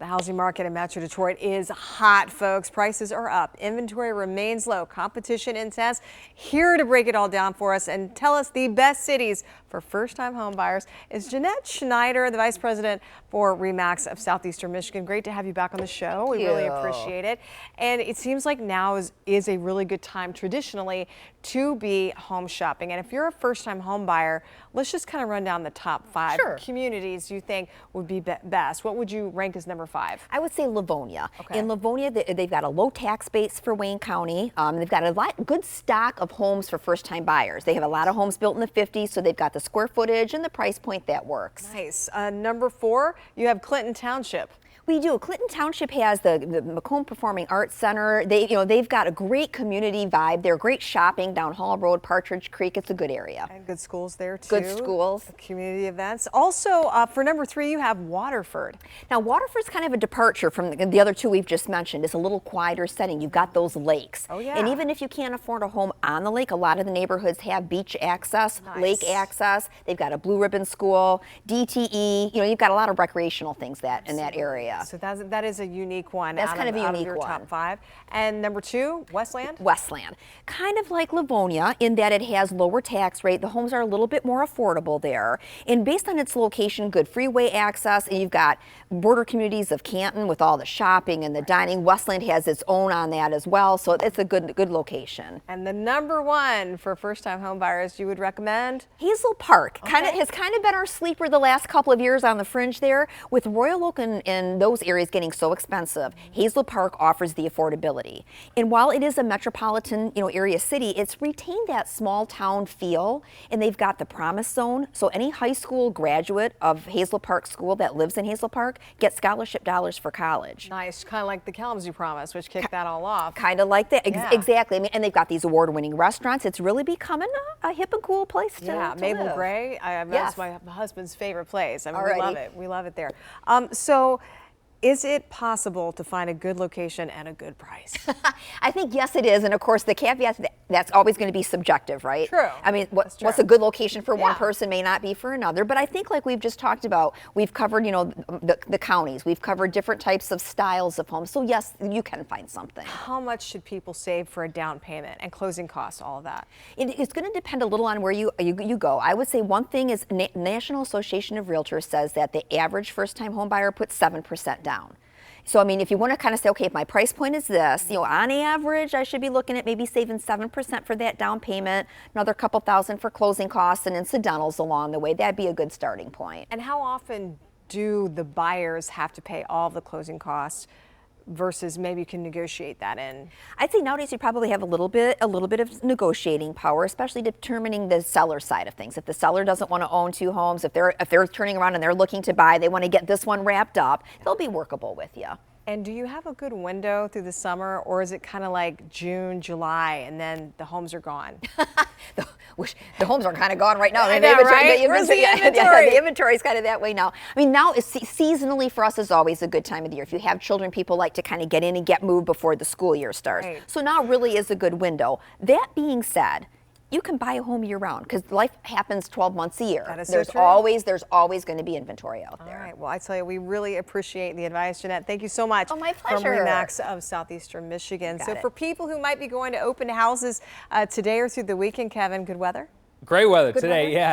The housing market in Metro Detroit is hot, folks. Prices are up. Inventory remains low. Competition intense. Here to break it all down for us and tell us the best cities for first-time home buyers is Jeanette Schneider, the Vice President for RE/MAX of Southeastern Michigan. Great to have you back on the show. We really appreciate it. And it seems like now is a really good time traditionally to be home shopping. And if you're a first-time home buyer, let's just kind of run down the top 5 communities you think would be best. What would you rank as number 5? I would say Livonia. Okay. In Livonia, they've got a low tax base for Wayne County. They've got a good stock of homes for first-time buyers. They have a lot of homes built in the 50s, so they've got the square footage and the price point that works. Nice. Number 4, you have Clinton Township. We do. Clinton Township has the Macomb Performing Arts Center. They've got a great community vibe. They're great shopping down Hall Road, Partridge Creek. It's a good area. And good schools there too. Good schools. Community events. Also, for number 3, you have Waterford. Now, Waterford's kind of a departure from the other 2 we've just mentioned. It's a little quieter setting. You've got those lakes. Oh yeah. And even if you can't afford a home on the lake, a lot of the neighborhoods have beach access, lake access. They've got a Blue Ribbon School, DTE. You've got a lot of recreational things in that area. So that is a unique one. That's kind of a unique your one. top 5. And number 2, Westland? Westland. Kind of like Livonia in that it has lower tax rate. The homes are a little bit more affordable there. And based on its location, good freeway access, and you've got border communities of Canton with all the shopping and the dining. Westland has its own on that as well, so it's a good location. And the number 1 for first-time home buyers you would recommend? Hazel Park. Okay. Has kind of been our sleeper the last couple of years on the fringe there. With Royal Oak and those areas getting so expensive, Hazel Park offers the affordability. And while it is a metropolitan area city, it's retained that small town feel, and they've got the Promise Zone. So any high school graduate of Hazel Park School that lives in Hazel Park gets scholarship dollars for college. Nice, kind of like the Kalamazoo Promise, which kicked that all off. Kind of like that, Yeah. exactly. I mean, and they've got these award-winning restaurants. It's really becoming a hip and cool place to Mabel live. Gray. That's my husband's favorite place. I mean, we Alrighty. love it. We love it there. So, is it possible to find a good location and a good price? I think yes, it is, and of course the caveat that's always going to be subjective, right? True. I mean, what's a good location for one person may not be for another. But I think, like we've just talked about, we've covered the counties, we've covered different types of styles of homes. So yes, you can find something. How much should people save for a down payment and closing costs, all of that? It's going to depend a little on where you go. I would say one thing is National Association of Realtors says that the average first-time home buyer puts 7% down. So, I mean, if you want to kind of say, okay, if my price point is this, on average, I should be looking at maybe saving 7% for that down payment, another couple thousand for closing costs and incidentals along the way. That'd be a good starting point. And how often do the buyers have to pay all the closing costs versus maybe you can negotiate that in? I'd say nowadays you probably have a little bit of negotiating power, especially determining the seller side of things. If the seller doesn't want to own 2 homes, if they're turning around and they're looking to buy, they want to get this one wrapped up, they'll be workable with you. And do you have a good window through the summer, or is it kind of like June, July, and then the homes are gone? The homes are kind of gone right now. I know, right? Where's the inventory? The inventory is kind of that way now. I mean, now seasonally for us is always a good time of the year. If you have children, people like to kind of get in and get moved before the school year starts. Right. So now really is a good window. That being said, you can buy a home year-round because life happens 12 months a year. That is there's so true. always going to be inventory out there. All right. Well, I tell you, we really appreciate the advice, Jeanette. Thank you so much. Oh, my pleasure. From RE/MAX of Southeastern Michigan. So for people who might be going to open houses today or through the weekend, Kevin, good weather? Great weather today, yeah.